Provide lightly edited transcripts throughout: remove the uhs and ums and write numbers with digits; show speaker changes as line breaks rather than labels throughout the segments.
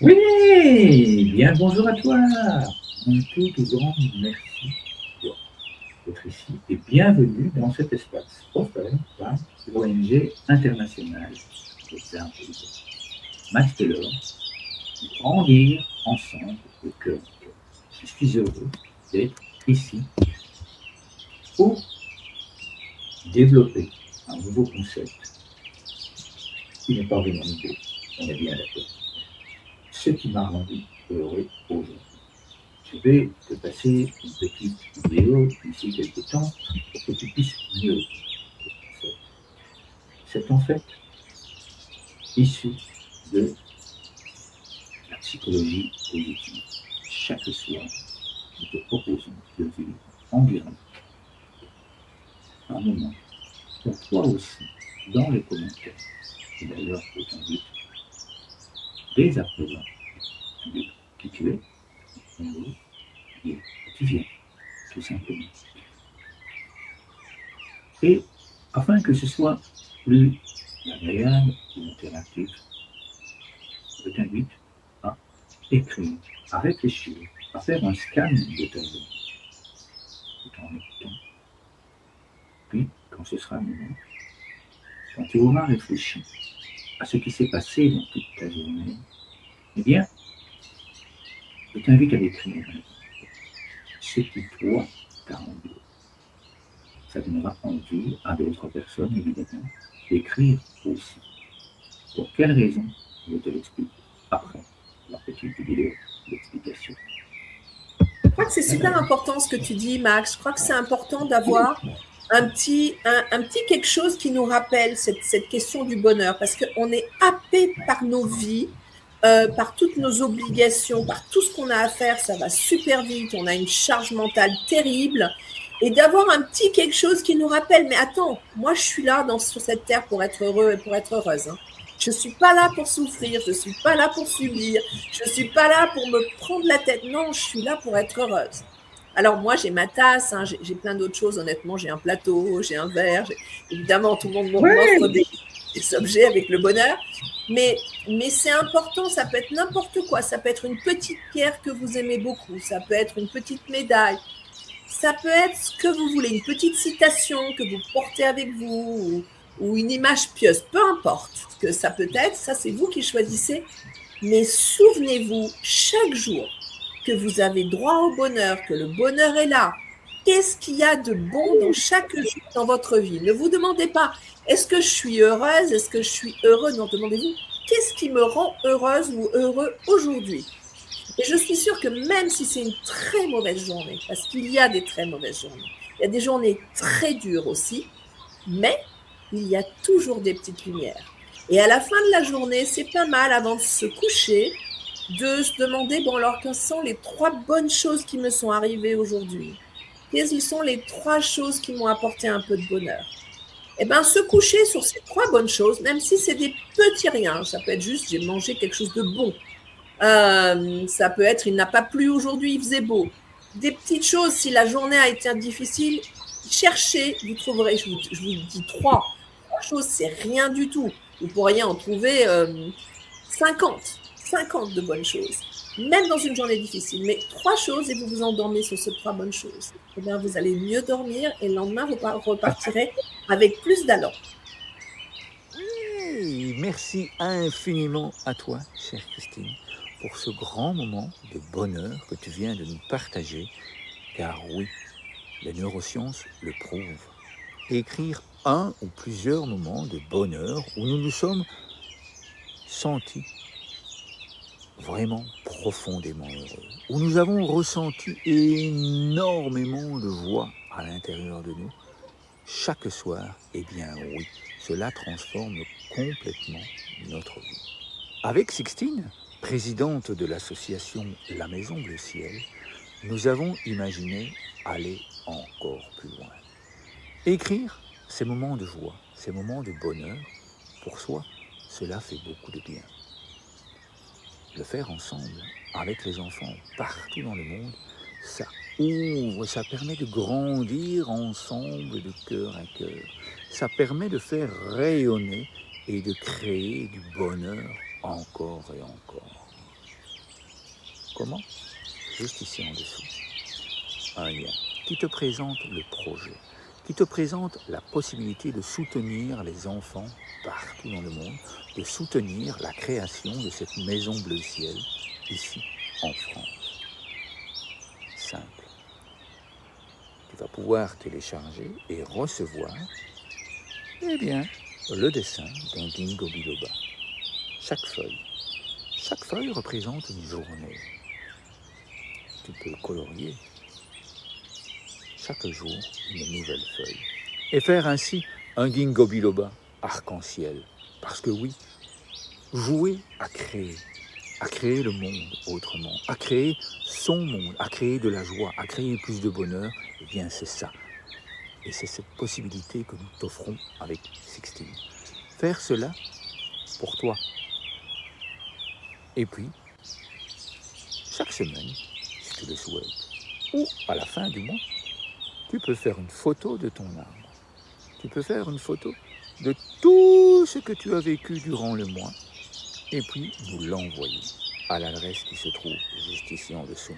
Oui, bien bonjour à toi. Un tout grand merci d'être ici et bienvenue dans cet espace offert par l'ONG internationale des arts et Max Taylor, grandir ensemble de cœur à cœur. Je suis heureux d'être ici pour développer un nouveau concept qui n'est pas vraiment nouveau, on est bien d'accord. Ce qui m'a rendu heureux aujourd'hui. Je vais te passer une petite vidéo d'ici quelques temps pour que tu puisses mieux le concept. C'est en fait issu de la psychologie positive. Chaque soir, nous te proposons de vivre en direct un moment pour toi aussi, dans les commentaires. Et d'ailleurs, je t'invite dès à présent à dire qui tu es, et dire tu viens, tout simplement. Et afin que ce soit plus agréable ou interactif, je t'invite à écrire, à réfléchir, à faire un scan de ta vie tout en écoutant. Puis, quand ce sera le moment, quand tu auras réfléchi à ce qui s'est passé dans toute ta journée, eh bien, je t'invite à l'écrire ce qui, toi, t'a rendu. Ça donnera envie à d'autres personnes, évidemment, d'écrire aussi. Pour quelles raisons? Je te l'explique après la petite vidéo d'explication.
Je crois que c'est super important ce que tu dis, Max. Je crois que c'est important d'avoir un petit quelque chose qui nous rappelle cette question du bonheur, parce qu'on est happé par nos vies, par toutes nos obligations, par tout ce qu'on a à faire, ça va super vite, on a une charge mentale terrible, et d'avoir un petit quelque chose qui nous rappelle, mais attends, moi je suis là sur cette terre pour être heureux et pour être heureuse. Hein. Je ne suis pas là pour souffrir, je ne suis pas là pour subir, je ne suis pas là pour me prendre la tête. Non, je suis là pour être heureuse. Alors moi, j'ai ma tasse, hein, j'ai plein d'autres choses. Honnêtement, j'ai un plateau, j'ai un verre. Évidemment, tout le monde m'offre
Ouais,
des objets avec le bonheur. Mais c'est important, ça peut être n'importe quoi. Ça peut être une petite pierre que vous aimez beaucoup. Ça peut être une petite médaille. Ça peut être ce que vous voulez, une petite citation que vous portez avec vous ou une image pieuse. Peu importe ce que ça peut être, ça c'est vous qui choisissez. Mais souvenez-vous chaque jour que vous avez droit au bonheur, que le bonheur est là. Qu'est-ce qu'il y a de bon dans chaque jour dans votre vie? Ne vous demandez pas, est-ce que je suis heureuse? Est-ce que je suis heureux? Non, demandez-vous, qu'est-ce qui me rend heureuse ou heureux aujourd'hui? Et je suis sûre que même si c'est une très mauvaise journée, parce qu'il y a des très mauvaises journées, il y a des journées très dures aussi, mais il y a toujours des petites lumières. Et à la fin de la journée, c'est pas mal avant de se coucher de se demander, bon alors, quelles sont les 3 bonnes choses qui me sont arrivées aujourd'hui? Quelles sont les 3 choses qui m'ont apporté un peu de bonheur? Eh bien, se coucher sur ces 3 bonnes choses, même si c'est des petits riens, ça peut être juste, j'ai mangé quelque chose de bon. Ça peut être, il n'a pas plu aujourd'hui, il faisait beau. Des petites choses, si la journée a été difficile, cherchez, vous trouverez, je vous dis 3 choses, c'est rien du tout. Vous pourriez en trouver 50 de bonnes choses, même dans une journée difficile. Mais 3 choses et vous vous endormez sur ces 3 bonnes choses. Eh bien, vous allez mieux dormir et le lendemain, vous repartirez avec plus d'allant.
Oui, merci infiniment à toi, chère Christine, pour ce grand moment de bonheur que tu viens de nous partager, car oui, les neurosciences le prouvent. Écrire un ou plusieurs moments de bonheur où nous nous sommes sentis vraiment profondément heureux, où nous avons ressenti énormément de joie à l'intérieur de nous, chaque soir, eh bien oui, cela transforme complètement notre vie. Avec Sixtine, présidente de l'association La Maison Bleu Ciel, nous avons imaginé aller encore plus loin. Écrire ces moments de joie, ces moments de bonheur, pour soi, cela fait beaucoup de bien. Le faire ensemble, avec les enfants partout dans le monde, ça ouvre, ça permet de grandir ensemble de cœur à cœur. Ça permet de faire rayonner et de créer du bonheur encore et encore. Comment? Juste ici en dessous. Un lien qui te présente le projet, qui te présente la possibilité de soutenir les enfants partout dans le monde, de soutenir la création de cette maison bleu ciel ici en France. Simple. Tu vas pouvoir télécharger et recevoir eh bien, le dessin d'un ginkgo biloba. Chaque feuille représente une journée. Tu peux colorier chaque jour une nouvelle feuille et faire ainsi un ginkgo biloba arc-en-ciel. Parce que oui, jouer à créer le monde autrement, à créer son monde, à créer de la joie, à créer plus de bonheur, eh bien c'est ça. Et c'est cette possibilité que nous t'offrons avec Sixtine. Faire cela pour toi. Et puis, chaque semaine, si tu le souhaites, ou à la fin du mois, tu peux faire une photo de ton arbre. Tu peux faire une photo de tout ce que tu as vécu durant le mois et puis nous l'envoyer à l'adresse qui se trouve juste ici en dessous.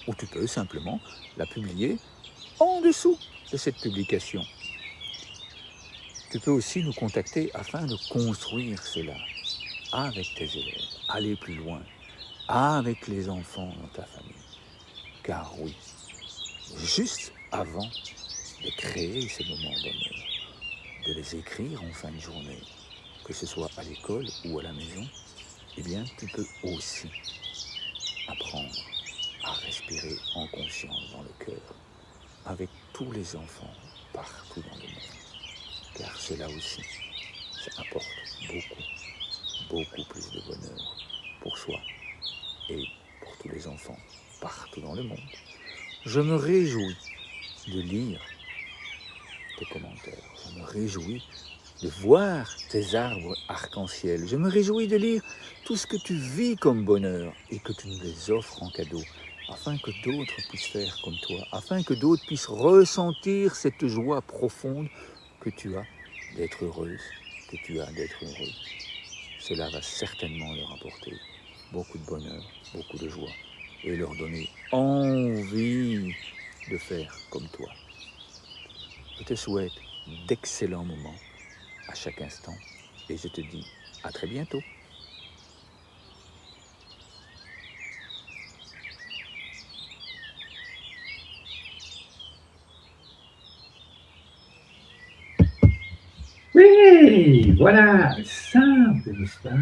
Ou tu peux simplement la publier en dessous de cette publication. Tu peux aussi nous contacter afin de construire cela avec tes élèves, aller plus loin, avec les enfants dans ta famille. Car oui, juste avant de créer ces moments bonheur, de les écrire en fin de journée, que ce soit à l'école ou à la maison, eh bien, tu peux aussi apprendre à respirer en conscience dans le cœur, avec tous les enfants partout dans le monde. Car cela aussi, ça apporte beaucoup plus de bonheur pour soi et pour tous les enfants partout dans le monde. Je me réjouis de lire tes commentaires. Je me réjouis de voir tes arbres arc-en-ciel. Je me réjouis de lire tout ce que tu vis comme bonheur et que tu nous les offres en cadeau, afin que d'autres puissent faire comme toi, afin que d'autres puissent ressentir cette joie profonde que tu as d'être heureuse, que tu as d'être heureux. Cela va certainement leur apporter beaucoup de bonheur, beaucoup de joie et leur donner envie de faire comme toi. Je te souhaite d'excellents moments à chaque instant et je te dis à très bientôt.
Oui, voilà, simple, n'est-ce pas?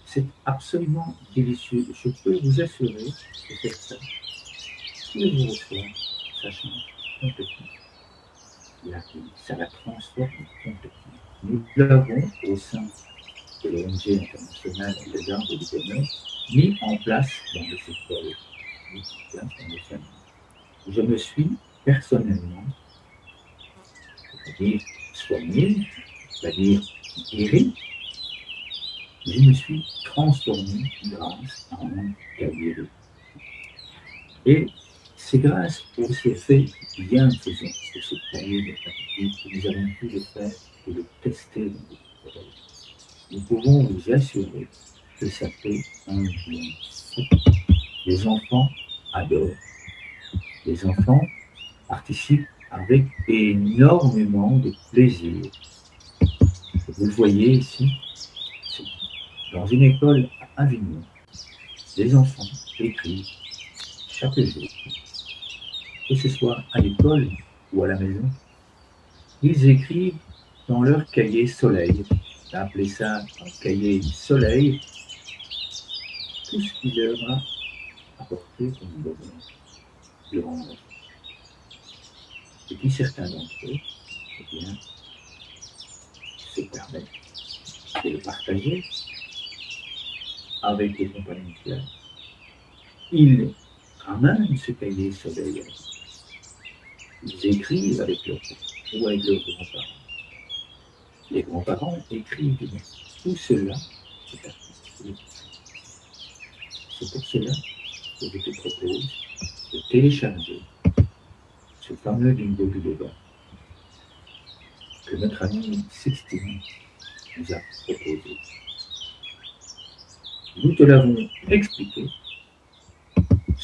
C'est absolument délicieux. Je peux vous assurer de faire ça tous les jours au soir. Ça change complètement la vie. Ça la transforme complètement. Nous l'avons au sein de l'ONG internationale des arbres du bonheur mis en place dans les écoles, mis en place dans les familles. Je me suis personnellement, c'est-à-dire soigné, c'est-à-dire guéri, je me suis transformé grâce à un cahier. Et c'est grâce aux effets bienfaisants de ce cahier de pratique que nous avons pu le faire et le tester dans notre travail. Nous pouvons vous assurer que ça fait un bien fou. Les enfants adorent. Les enfants participent avec énormément de plaisir. Vous le voyez ici, dans une école à Avignon, les enfants écrivent chaque jour, que ce soit à l'école ou à la maison, ils écrivent dans leur cahier soleil. On a appelé ça un cahier soleil, tout ce qui leur a apporté comme bonheur durant leur vie. Et puis certains d'entre eux, eh bien, se permettent de le partager avec les compagnons de classe. Ils ramènent ce cahier soleil. Ils écrivent avec leurs parents ou avec leurs grands-parents. Les grands-parents écrivent dedans. Tout cela, c'est artistique. C'est pour cela que je te propose de télécharger ce fameux ginkgo biloba que notre ami Sixtine nous a proposé. Nous te l'avons expliqué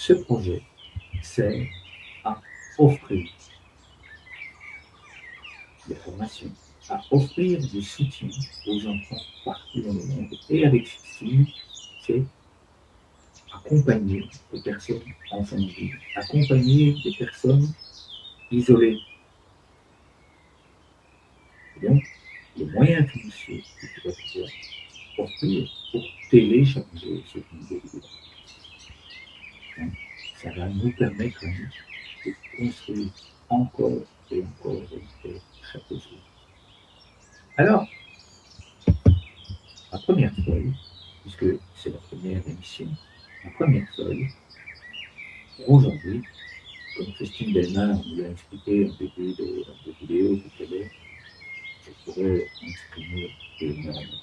ce projet sert à offrir des formations, à offrir du soutien aux enfants partout dans le monde. Et avec Christine, c'est accompagner des personnes en famille, accompagner des personnes isolées. Et donc, les moyens financiers que tu vas pouvoir offrir pour télécharger cette vidéo, ça va nous permettre de construire encore et encore chaque jour. Alors, la première feuille, puisque c'est la première émission, la première feuille, aujourd'hui, comme Christine Delmar nous l'a expliqué en début de vidéo tout à l'heure, je pourrais m'exprimer énormément.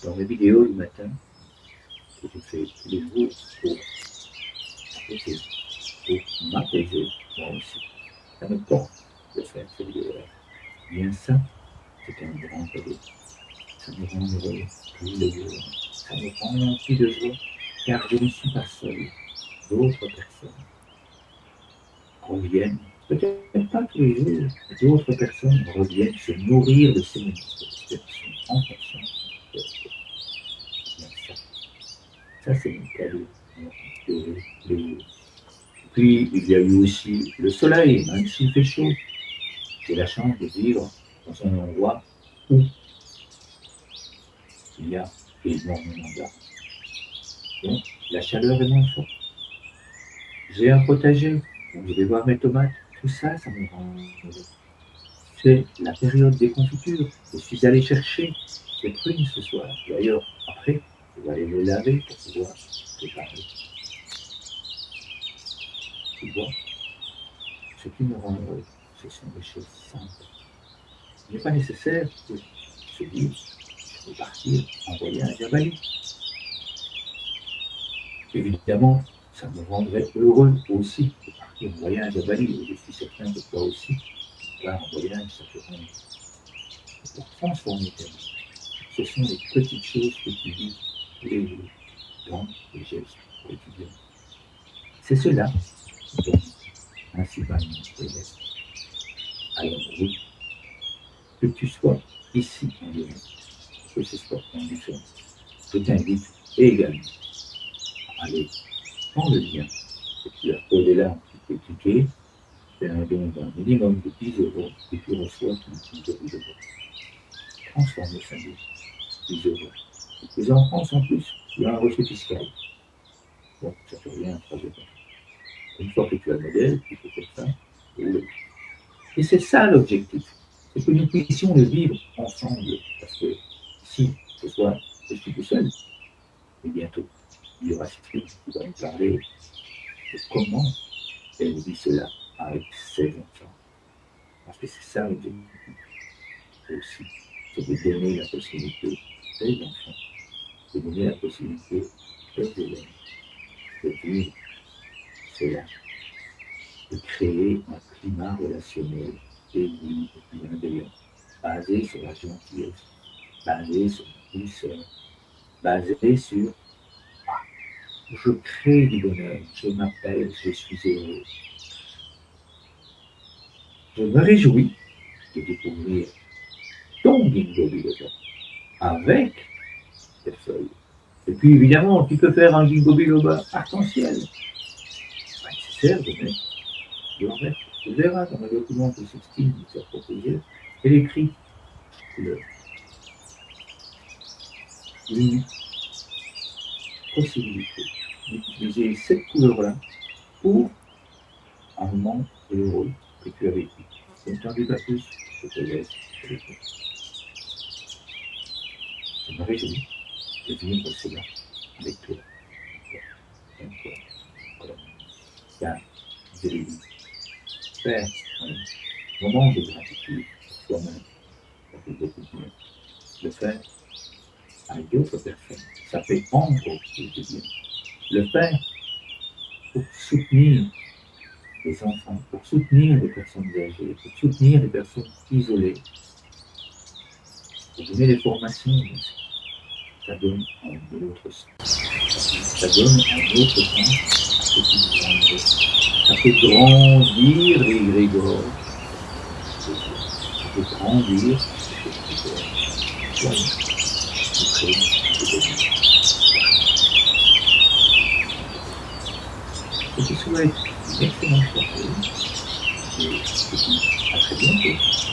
Dans mes vidéos du matin, que je fais tous les jours pour m'apaiser, moi aussi. Ça me porte de faire ces vidéos-là. Bien ça, c'est un grand cadeau. Ça me rend heureux tous les jours. Ça me rend rempli de joie, car je ne suis pas seul. D'autres personnes reviennent, peut-être pas tous les jours, mais d'autres personnes reviennent se nourrir de ces moments d'expression en conscience. Ça, c'est mon cadeau. Puis, il y a eu aussi le soleil, même s'il fait chaud. J'ai la chance de vivre dans un endroit où il y a énormément d'arbres. Donc, la chaleur est moins forte. J'ai un potager où je vais voir mes tomates. Tout ça, ça me rend heureux. C'est la période des confitures. Je suis allé chercher des prunes ce soir. D'ailleurs, après, je vais aller les laver pour pouvoir préparer. Tu vois, ce qui me rend heureux, ce sont des choses simples. Il n'est pas nécessaire de se dire, je vais partir en voyage à Bali. Évidemment, ça me rendrait heureux aussi de partir en voyage à Bali. Et je suis certain que toi aussi, là, en voyage, ça te rend pour transformer ta vie. Ce sont les petites choses que tu vis tous les jours dans les gestes quotidiens. C'est cela dont principalement élève. Alors oui, que tu sois ici en Lyon, que ce soit en différent, je t'invite également à aller dans le lien que tu as collé là, tu peux cliquer, faire un don d'un minimum de 10 € et tu reçois ton 10 €. Transformer sa vie, 10 €. Les enfants sont plus, il y a un reçu fiscal. Bon, ça fait rien à 3 €. Une fois que tu as le modèle, tu peux faire ça, et c'est ça l'objectif, c'est que nous puissions le vivre ensemble, parce que si ce soir je suis tout seul, et bientôt il y aura Cécile qui va nous parler de comment elle vit cela avec ses enfants, parce que c'est ça l'objectif aussi, c'est de donner la possibilité aux enfants, de donner la possibilité aux élèves de vivre cela, de créer un climat relationnel paisible et bienveillant, basé sur la gentillesse, basé sur la douceur, basé sur je crée du bonheur, je m'appelle, je suis heureux. Je me réjouis de découvrir ton ginkgo biloba avec tes feuilles. Et puis évidemment, tu peux faire un ginkgo biloba arc-en-ciel. Pas nécessaire de mettre blanc vert. Tu verras dans le document que Sixtine nous a proposé, elle écrit couleur. Une possibilité d'utiliser cette couleur-là pour un moment heureux que tu as vécu. Je ne t'en dis pas plus, je te laisse avec toi. Je me réjouis de vivre cela avec toi. Car, je l'ai dit, faire un moment de gratitude pour soi-même, ça fait beaucoup de bien. Le faire avec d'autres personnes, ça fait encore plus de bien. Le faire pour soutenir les enfants, pour soutenir les personnes âgées, pour soutenir les personnes isolées, pour donner des formations, ça donne un autre sens. Ça donne un autre sens à ce qui nous rend. Ça fait grandir les Grégores. Ça fait grandir les Grégores. Voilà. Ukraine, je te souhaite une excellente soirée et je te dis à très bientôt.